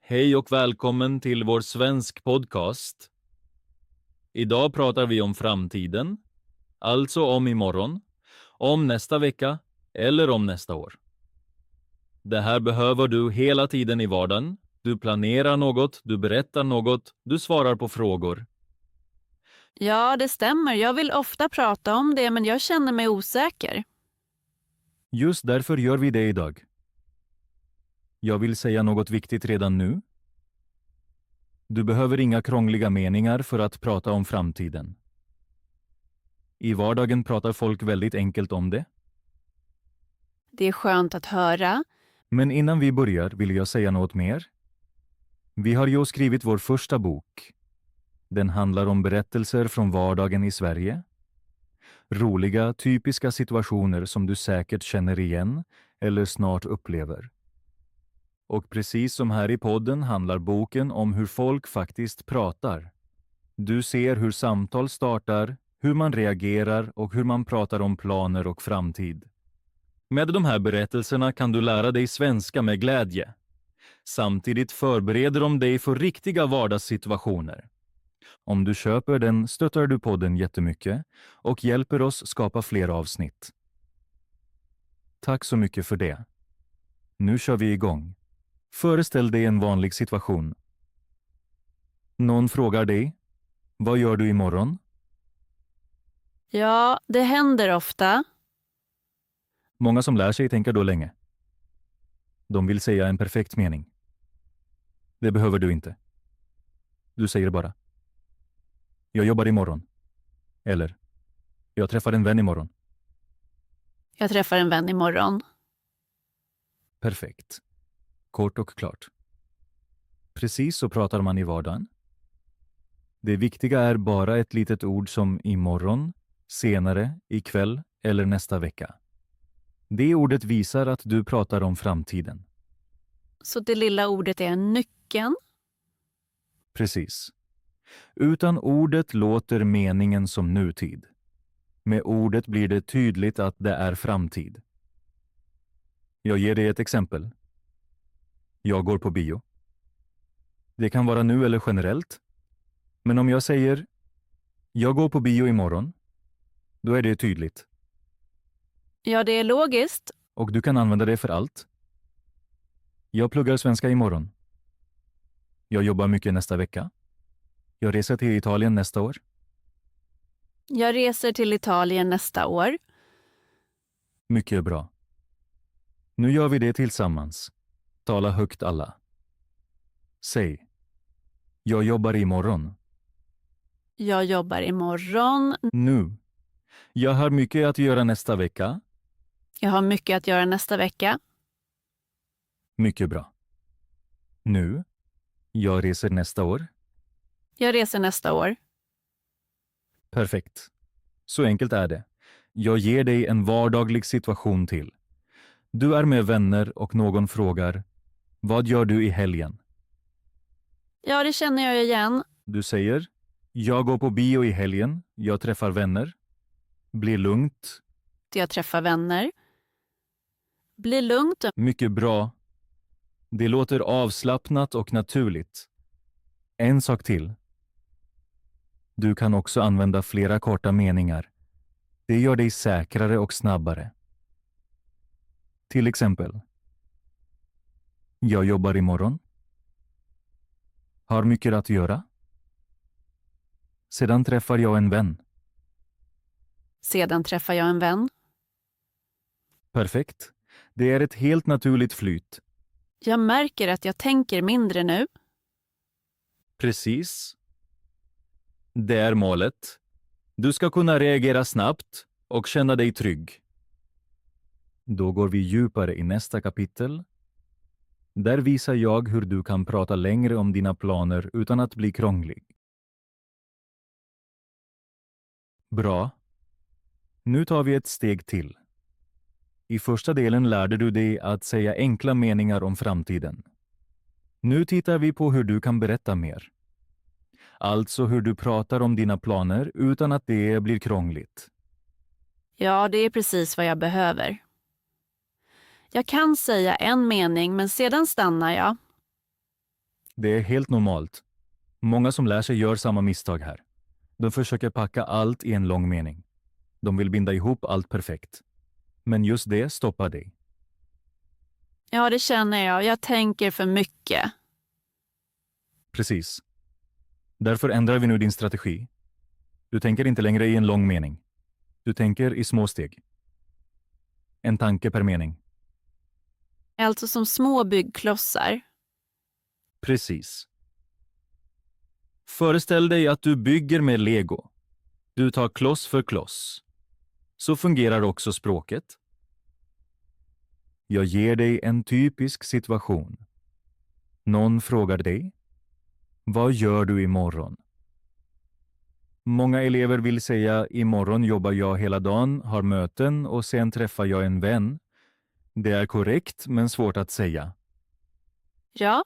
Hej och välkommen till vår svensk podcast. Idag pratar vi om framtiden, alltså om imorgon, om nästa vecka eller om nästa år. Det här behöver du hela tiden i vardagen. Du planerar något, du berättar något, du svarar på frågor. Ja, det stämmer. Jag vill ofta prata om det, men jag känner mig osäker. Just därför gör vi det idag. Jag vill säga något viktigt redan nu. Du behöver inga krångliga meningar för att prata om framtiden. I vardagen pratar folk väldigt enkelt om det. Det är skönt att höra. Men innan vi börjar vill jag säga något mer. Vi har ju skrivit vår första bok. Den handlar om berättelser från vardagen i Sverige. Roliga, typiska situationer som du säkert känner igen eller snart upplever. Och precis som här i podden handlar boken om hur folk faktiskt pratar. Du ser hur samtal startar, hur man reagerar och hur man pratar om planer och framtid. Med de här berättelserna kan du lära dig svenska med glädje. Samtidigt förbereder de dig för riktiga vardagssituationer. Om du köper den stöttar du podden jättemycket och hjälper oss skapa fler avsnitt. Tack så mycket för det. Nu kör vi igång. Föreställ dig en vanlig situation. Någon frågar dig, vad gör du imorgon? Ja, det händer ofta. Många som lär sig tänker då länge. De vill säga en perfekt mening. Det behöver du inte. Du säger bara. Jag jobbar imorgon. Eller, jag träffar en vän imorgon. Jag träffar en vän imorgon. Perfekt. Kort och klart. Precis så pratar man i vardagen. Det viktiga är bara ett litet ord som imorgon, senare, ikväll eller nästa vecka. Det ordet visar att du pratar om framtiden. Så det lilla ordet är nyckeln. Precis. Utan ordet låter meningen som nutid. Med ordet blir det tydligt att det är framtid. Jag ger dig ett exempel. Jag går på bio. Det kan vara nu eller generellt. Men om jag säger jag går på bio imorgon, då är det tydligt. Ja, det är logiskt. Och du kan använda det för allt. Jag pluggar svenska imorgon. Jag jobbar mycket nästa vecka. Jag reser till Italien nästa år. Jag reser till Italien nästa år. Mycket bra. Nu gör vi det tillsammans. Tala högt alla. Säg. Jag jobbar imorgon. Jag jobbar imorgon. Nu. Jag har mycket att göra nästa vecka. Jag har mycket att göra nästa vecka. Mycket bra. Nu. Jag reser nästa år. Jag reser nästa år. Perfekt. Så enkelt är det. Jag ger dig en vardaglig situation till. Du är med vänner och någon frågar, vad gör du i helgen? Ja, det känner jag igen. Du säger, jag går på bio i helgen, jag träffar vänner. Bli lugnt. Jag träffar vänner. Bli lugnt. Mycket bra. Det låter avslappnat och naturligt. En sak till. Du kan också använda flera korta meningar. Det gör dig säkrare och snabbare. Till exempel. Jag jobbar imorgon. Har mycket att göra. Sedan träffar jag en vän. Sedan träffar jag en vän. Perfekt. Det är ett helt naturligt flyt. Jag märker att jag tänker mindre nu. Precis. Det är målet. Du ska kunna reagera snabbt och känna dig trygg. Då går vi djupare i nästa kapitel. Där visar jag hur du kan prata längre om dina planer utan att bli krånglig. Bra. Nu tar vi ett steg till. I första delen lärde du dig att säga enkla meningar om framtiden. Nu tittar vi på hur du kan berätta mer. Alltså hur du pratar om dina planer utan att det blir krångligt. Ja, det är precis vad jag behöver. Jag kan säga en mening, men sedan stannar jag. Det är helt normalt. Många som lär sig gör samma misstag här. De försöker packa allt i en lång mening. De vill binda ihop allt perfekt. Men just det stoppar dig. Ja, det känner jag. Jag tänker för mycket. Precis. Därför ändrar vi nu din strategi. Du tänker inte längre i en lång mening. Du tänker i små steg. En tanke per mening. Alltså som små byggklossar. Precis. Föreställ dig att du bygger med Lego. Du tar kloss för kloss. Så fungerar också språket. Jag ger dig en typisk situation. Någon frågar dig: vad gör du imorgon? Många elever vill säga: imorgon jobbar jag hela dagen, har möten och sen träffar jag en vän. Det är korrekt men svårt att säga. Ja,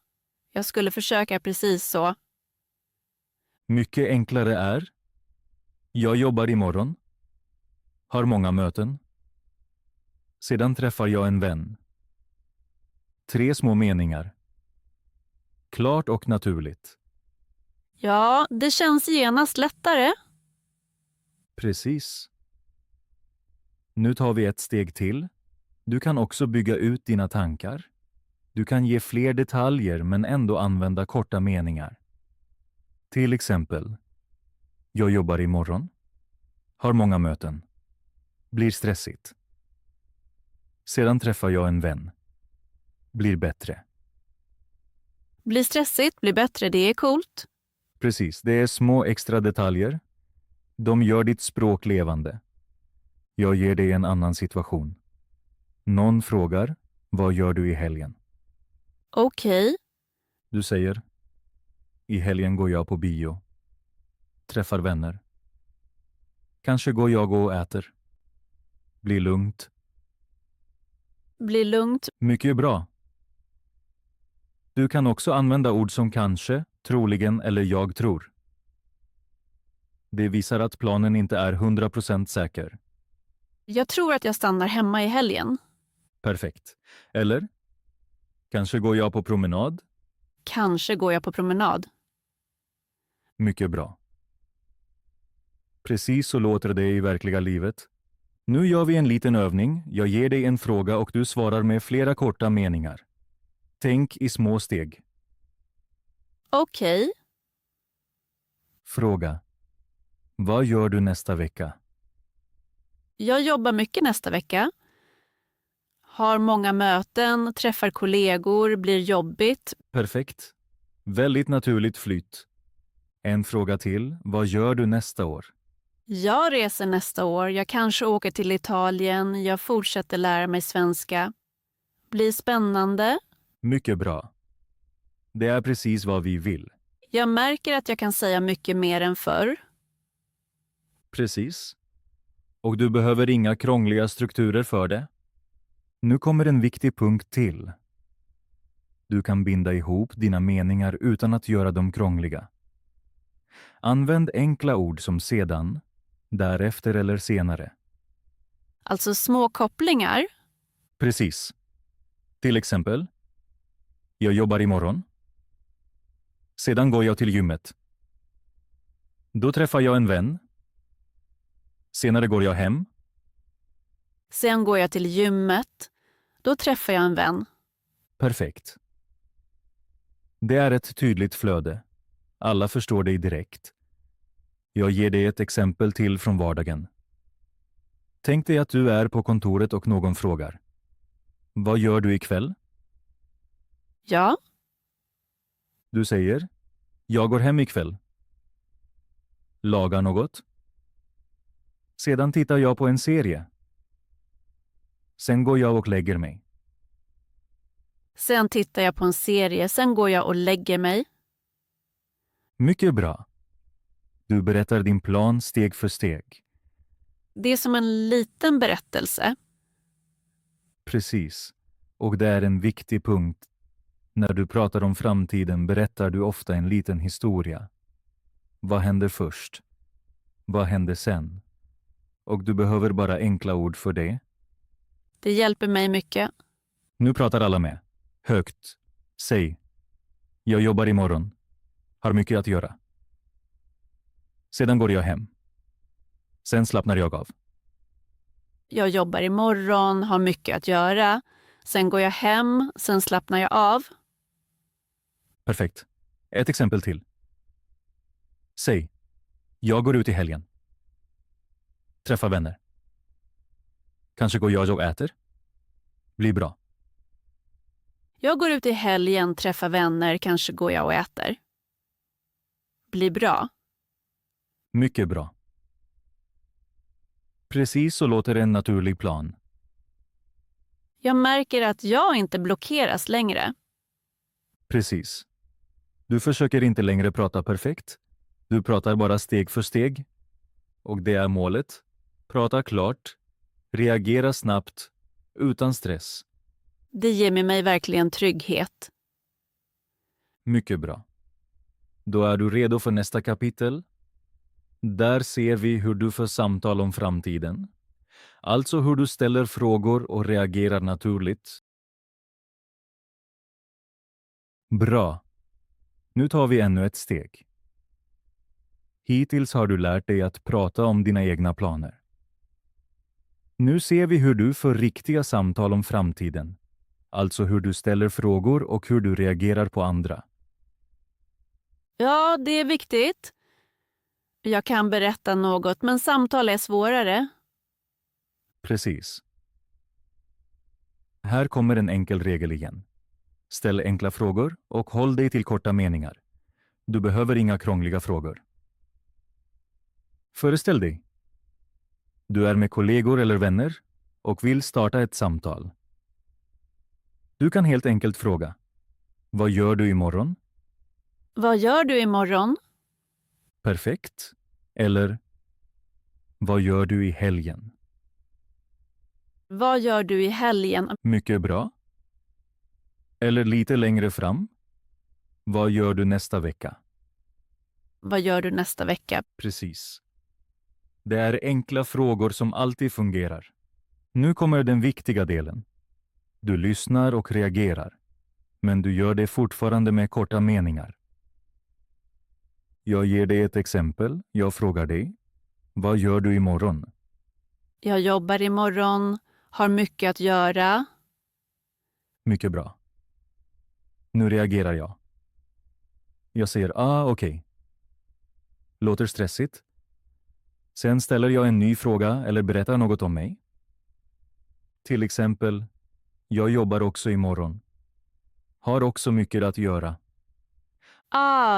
jag skulle försöka precis så. Mycket enklare är: jag jobbar imorgon, har många möten. Sedan träffar jag en vän. 3 små meningar. Klart och naturligt. Ja, det känns genast lättare. Precis. Nu tar vi ett steg till. Du kan också bygga ut dina tankar. Du kan ge fler detaljer men ändå använda korta meningar. Till exempel: jag jobbar imorgon, har många möten, blir stressigt. Sedan träffar jag en vän, blir bättre. Blir stressigt, blir bättre, det är coolt. Precis, det är små extra detaljer. De gör ditt språk levande. Jag ger dig en annan situation. Någon frågar: vad gör du i helgen? Okej. Du säger: i helgen går jag på bio. Träffar vänner. Kanske går jag och äter. Blir lugnt. Blir lugnt. Mycket bra. Du kan också använda ord som kanske, troligen eller jag tror. Det visar att planen inte är 100% säker. Jag tror att jag stannar hemma i helgen. Perfekt. Eller: kanske går jag på promenad. Kanske går jag på promenad. Mycket bra. Precis så låter det i verkliga livet. Nu gör vi en liten övning. Jag ger dig en fråga och du svarar med flera korta meningar. Tänk i små steg. Okej. Fråga: vad gör du nästa vecka? Jag jobbar mycket nästa vecka. Har många möten, träffar kollegor, blir jobbigt. Perfekt. Väldigt naturligt flyt. En fråga till. Vad gör du nästa år? Jag reser nästa år. Jag kanske åker till Italien. Jag fortsätter lära mig svenska. Blir spännande. Mycket bra. Det är precis vad vi vill. Jag märker att jag kan säga mycket mer än förr. Precis. Och du behöver inga krångliga strukturer för det. Nu kommer en viktig punkt till. Du kan binda ihop dina meningar utan att göra dem krångliga. Använd enkla ord som sedan, därefter eller senare. Alltså små kopplingar. Precis. Till exempel: jag jobbar imorgon. Sedan går jag till gymmet. Då träffar jag en vän. Senare går jag hem. Sen går jag till gymmet. Då träffar jag en vän. Perfekt. Det är ett tydligt flöde. Alla förstår dig direkt. Jag ger dig ett exempel till från vardagen. Tänk dig att du är på kontoret och någon frågar: vad gör du ikväll? Ja, Du säger: jag går hem ikväll. Lagar något. Sedan tittar jag på en serie. Sen går jag och lägger mig. sen tittar jag på en serie. Sen går jag och lägger mig. Mycket bra. Du berättar din plan steg för steg. Det är som en liten berättelse. Precis. Och det är en viktig punkt. När du pratar om framtiden berättar du ofta en liten historia. Vad händer först? Vad händer sen? Och du behöver bara enkla ord för det. Det hjälper mig mycket. Nu pratar alla med. Högt. Säg: Jag jobbar imorgon. Har mycket att göra. Sedan går jag hem. Sen slappnar jag av. Jag jobbar imorgon, har mycket att göra. Sen går jag hem, sen slappnar jag av. Perfekt. Ett exempel till. Säg, jag går ut i helgen. Träffa vänner. Kanske går jag och äter. Blir bra. Jag går ut i helgen, träffar vänner, kanske går jag och äter. Blir bra. Mycket bra. Precis så låter en naturlig plan. Jag märker att jag inte blockeras längre. Precis. Du försöker inte längre prata perfekt. Du pratar bara steg för steg. Och det är målet. Prata klart. Reagera snabbt. Utan stress. Det ger mig verkligen trygghet. Mycket bra. Då är du redo för nästa kapitel. Där ser vi hur du för samtal om framtiden. Alltså hur du ställer frågor och reagerar naturligt. Bra. Nu tar vi ännu ett steg. Hittills har du lärt dig att prata om dina egna planer. Nu ser vi hur du för riktiga samtal om framtiden. Alltså hur du ställer frågor och hur du reagerar på andra. Ja, det är viktigt. Jag kan berätta något, men samtal är svårare. Precis. Här kommer en enkel regel igen. Ställ enkla frågor och håll dig till korta meningar. Du behöver inga krångliga frågor. Föreställ dig. Du är med kollegor eller vänner och vill starta ett samtal. Du kan helt enkelt fråga. Vad gör du imorgon? Vad gör du imorgon? Perfekt. Eller vad gör du i helgen? Vad gör du i helgen? Mycket bra. Eller lite längre fram. Vad gör du nästa vecka? Vad gör du nästa vecka? Precis. Det är enkla frågor som alltid fungerar. Nu kommer den viktiga delen. Du lyssnar och reagerar. Men du gör det fortfarande med korta meningar. Jag ger dig ett exempel. Jag frågar dig. Vad gör du imorgon? Jag jobbar imorgon, har mycket att göra. Mycket bra. Nu reagerar jag. Jag säger okej. Låter stressigt. Sen ställer jag en ny fråga eller berättar något om mig. Till exempel, jag jobbar också imorgon. Har också mycket att göra.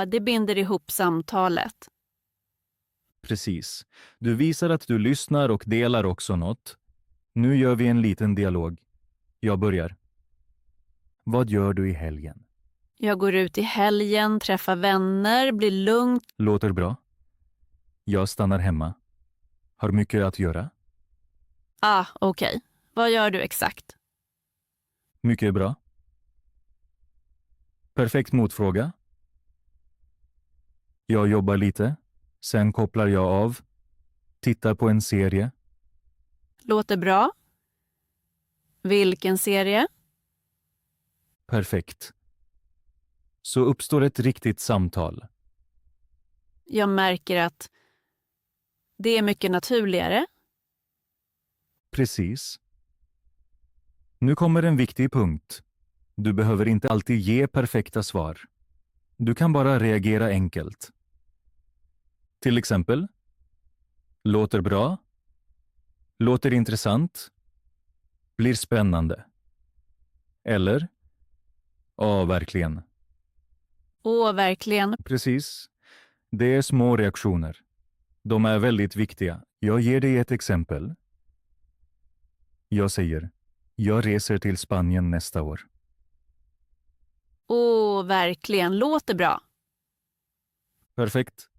Det binder ihop samtalet. Precis. Du visar att du lyssnar och delar också något. Nu gör vi en liten dialog. Jag börjar. Vad gör du i helgen? Jag går ut i helgen, träffar vänner, blir lugnt. Låter bra. Jag stannar hemma. Har mycket att göra. Okej. Vad gör du exakt? Mycket bra. Perfekt motfråga. Jag jobbar lite. Sen kopplar jag av. Tittar på en serie. Låter bra. Vilken serie? Perfekt. Så uppstår ett riktigt samtal. Jag märker att det är mycket naturligare. Precis. Nu kommer en viktig punkt. Du behöver inte alltid ge perfekta svar. Du kan bara reagera enkelt. Till exempel. Låter bra. Låter intressant. Blir spännande. Eller. Verkligen. Verkligen. Precis. Det är små reaktioner. De är väldigt viktiga. Jag ger dig ett exempel. Jag säger, jag reser till Spanien nästa år. Verkligen. Låter bra. Perfekt.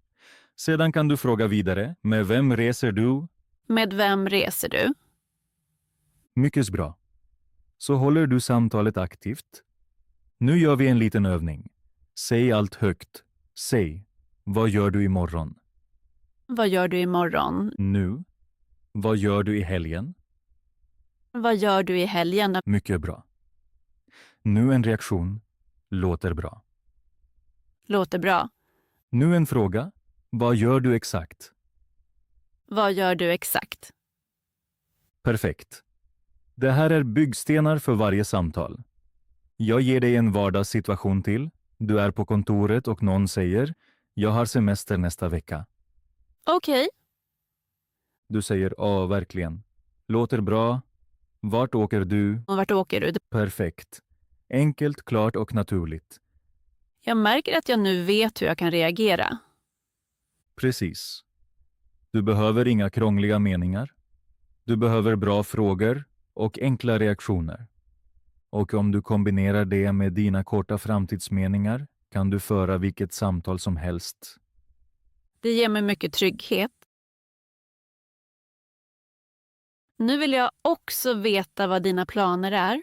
Sedan kan du fråga vidare, med vem reser du? Med vem reser du? Mycket bra. Så håller du samtalet aktivt. Nu gör vi en liten övning. Säg allt högt. Säg, vad gör du imorgon? Vad gör du imorgon? Nu. Vad gör du i helgen? Vad gör du i helgen? Mycket bra. Nu en reaktion. Låter bra. Låter bra. Nu en fråga. Vad gör du exakt? Vad gör du exakt? Perfekt. Det här är byggstenar för varje samtal. Jag ger dig en vardagssituation till. Du är på kontoret och någon säger, jag har semester nästa vecka. Okej. Du säger, ja, verkligen. Låter bra. Vart åker du? Och vart åker du? Perfekt. Enkelt, klart och naturligt. Jag märker att jag nu vet hur jag kan reagera. Precis. Du behöver inga krångliga meningar. Du behöver bra frågor och enkla reaktioner. Och om du kombinerar det med dina korta framtidsmeningar kan du föra vilket samtal som helst. Det ger mig mycket trygghet. Nu vill jag också veta vad dina planer är.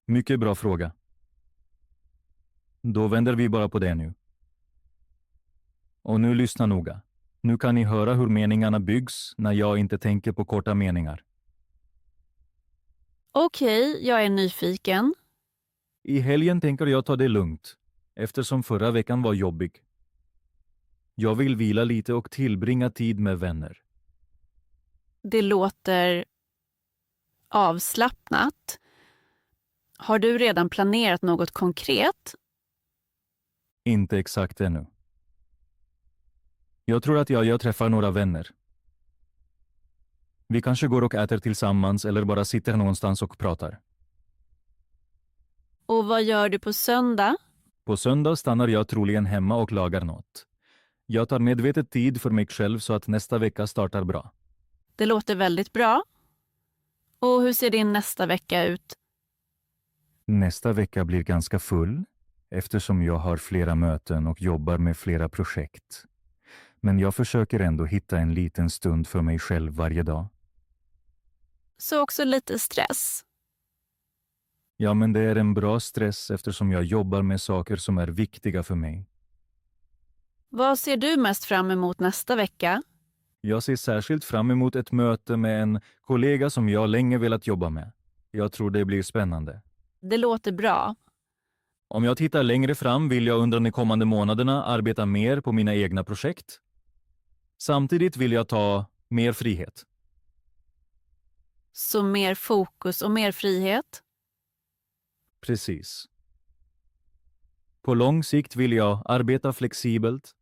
Mycket bra fråga. Då vänder vi bara på det nu. Och nu lyssna noga. Nu kan ni höra hur meningarna byggs när jag inte tänker på korta meningar. Okej, jag är nyfiken. I helgen tänker jag ta det lugnt, eftersom förra veckan var jobbig. Jag vill vila lite och tillbringa tid med vänner. Det låter avslappnat. Har du redan planerat något konkret? Inte exakt ännu. Jag tror att jag träffar några vänner. Vi kanske går och äter tillsammans eller bara sitter någonstans och pratar. Och vad gör du på söndag? På söndag stannar jag troligen hemma och lagar något. Jag tar medvetet tid för mig själv så att nästa vecka startar bra. Det låter väldigt bra. Och hur ser din nästa vecka ut? Nästa vecka blir ganska full eftersom jag har flera möten och jobbar med flera projekt. Men jag försöker ändå hitta en liten stund för mig själv varje dag. Så också lite stress. Ja, men det är en bra stress eftersom jag jobbar med saker som är viktiga för mig. Vad ser du mest fram emot nästa vecka? Jag ser särskilt fram emot ett möte med en kollega som jag länge velat jobba med. Jag tror det blir spännande. Det låter bra. Om jag tittar längre fram vill jag under de kommande månaderna arbeta mer på mina egna projekt. Samtidigt vill jag ta mer frihet. Så mer fokus och mer frihet? Precis. På lång sikt vill jag arbeta flexibelt.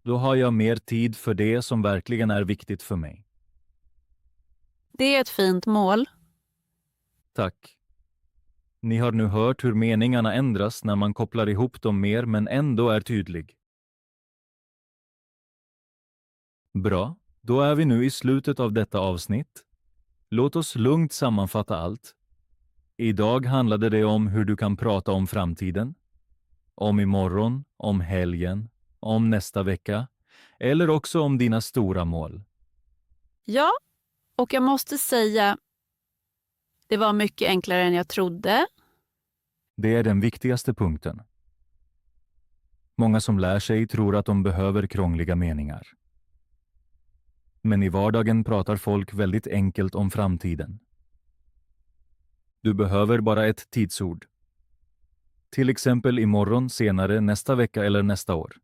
Då har jag mer tid för det som verkligen är viktigt för mig. Det är ett fint mål. Tack. Ni har nu hört hur meningarna ändras när man kopplar ihop dem mer men ändå är tydlig. Bra, då är vi nu i slutet av detta avsnitt. Låt oss lugnt sammanfatta allt. Idag handlade det om hur du kan prata om framtiden, om imorgon, om helgen, om nästa vecka eller också om dina stora mål. Ja, och jag måste säga, det var mycket enklare än jag trodde. Det är den viktigaste punkten. Många som lär sig tror att de behöver krångliga meningar. Men i vardagen pratar folk väldigt enkelt om framtiden. Du behöver bara ett tidsord. Till exempel imorgon, senare, nästa vecka eller nästa år.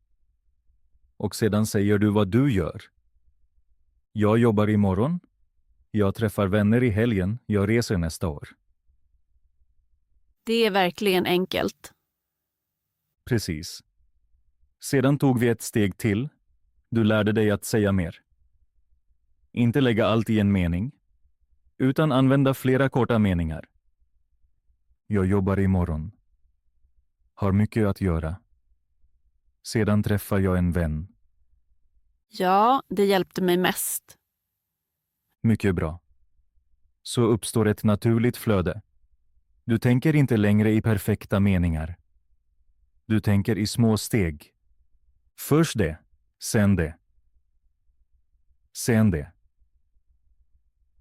Och sedan säger du vad du gör. Jag jobbar imorgon. Jag träffar vänner i helgen. Jag reser nästa år. Det är verkligen enkelt. Precis. Sedan tog vi ett steg till. Du lärde dig att säga mer. Inte lägga allt i en mening, utan använda flera korta meningar. Jag jobbar imorgon. Har mycket att göra. Sedan träffar jag en vän. Ja, det hjälpte mig mest. Mycket bra. Så uppstår ett naturligt flöde. Du tänker inte längre i perfekta meningar. Du tänker i små steg. Först det, sen det. Sen det.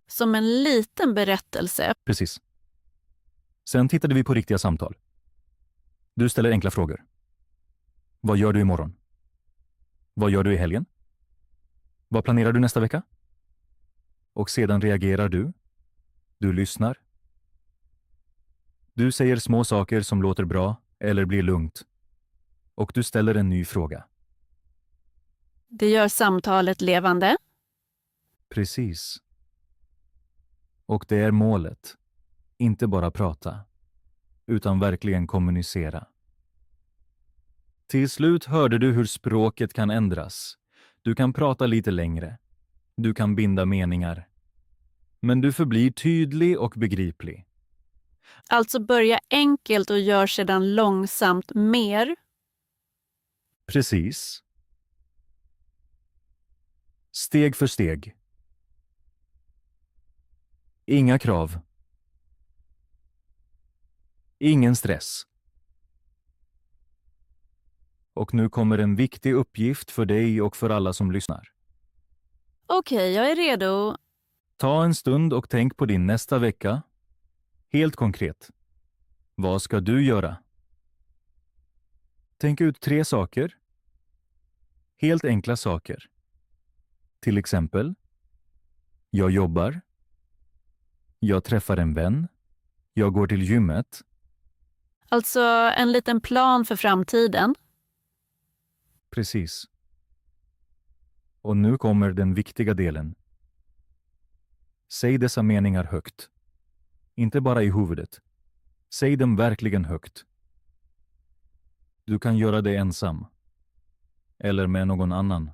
Som en liten berättelse. Precis. Sen tittade vi på riktiga samtal. Du ställer enkla frågor. Vad gör du imorgon? Vad gör du i helgen? Vad planerar du nästa vecka? Och sedan reagerar du. Du lyssnar. Du säger små saker som låter bra eller blir lugnt. Och du ställer en ny fråga. Det gör samtalet levande. Precis. Och det är målet. Inte bara prata, utan verkligen kommunicera. Till slut hörde du hur språket kan ändras. Du kan prata lite längre. Du kan binda meningar. Men du förblir tydlig och begriplig. Alltså börja enkelt och gör sedan långsamt mer. Precis. Steg för steg. Inga krav. Ingen stress. Och nu kommer en viktig uppgift för dig och för alla som lyssnar. Okej, jag är redo. Ta en stund och tänk på din nästa vecka. Helt konkret. Vad ska du göra? Tänk ut 3 saker. Helt enkla saker. Till exempel, jag jobbar. Jag träffar en vän. Jag går till gymmet. Alltså en liten plan för framtiden. Precis. Och nu kommer den viktiga delen. Säg dessa meningar högt. Inte bara i huvudet. Säg dem verkligen högt. Du kan göra det ensam. Eller med någon annan.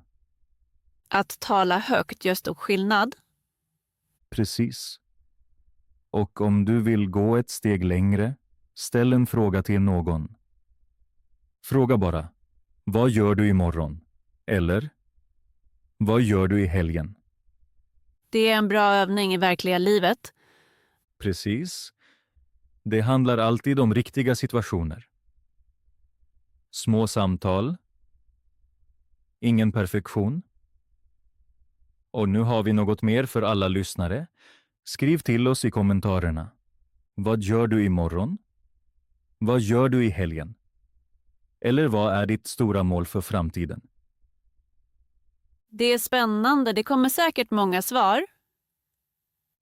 Att tala högt gör stor skillnad. Precis. Och om du vill gå ett steg längre, ställ en fråga till någon. Fråga bara, vad gör du imorgon? Eller, vad gör du i helgen? Det är en bra övning i verkliga livet. Precis. Det handlar alltid om riktiga situationer. Små samtal. Ingen perfektion. Och nu har vi något mer för alla lyssnare. Skriv till oss i kommentarerna. Vad gör du imorgon? Vad gör du i helgen? Eller vad är ditt stora mål för framtiden? Det är spännande. Det kommer säkert många svar.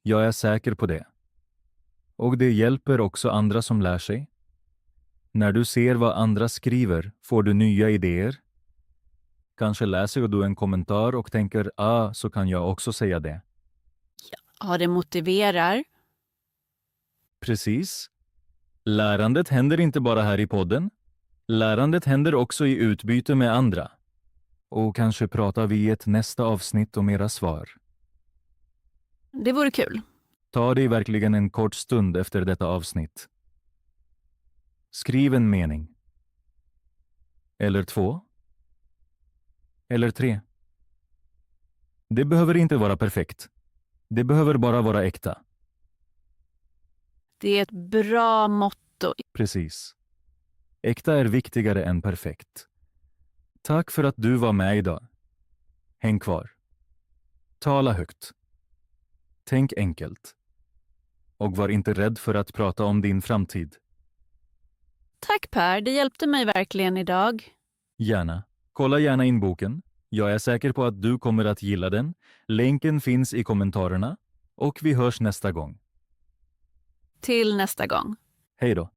Jag är säker på det. Och det hjälper också andra som lär sig. När du ser vad andra skriver får du nya idéer. Kanske läser du en kommentar och tänker, så kan jag också säga det. Ja, det motiverar. Precis. Lärandet händer inte bara här i podden. Lärandet händer också i utbyte med andra. Och kanske pratar vi i ett nästa avsnitt om era svar. Det vore kul. Ta dig verkligen en kort stund efter detta avsnitt. Skriv en mening. Eller 2. Eller 3. Det behöver inte vara perfekt. Det behöver bara vara äkta. Det är ett bra motto. Precis. Äkta är viktigare än perfekt. Tack för att du var med idag. Häng kvar. Tala högt. Tänk enkelt. Och var inte rädd för att prata om din framtid. Tack Per, det hjälpte mig verkligen idag. Gärna. Kolla gärna in boken. Jag är säker på att du kommer att gilla den. Länken finns i kommentarerna. Och vi hörs nästa gång. Till nästa gång. Hej då.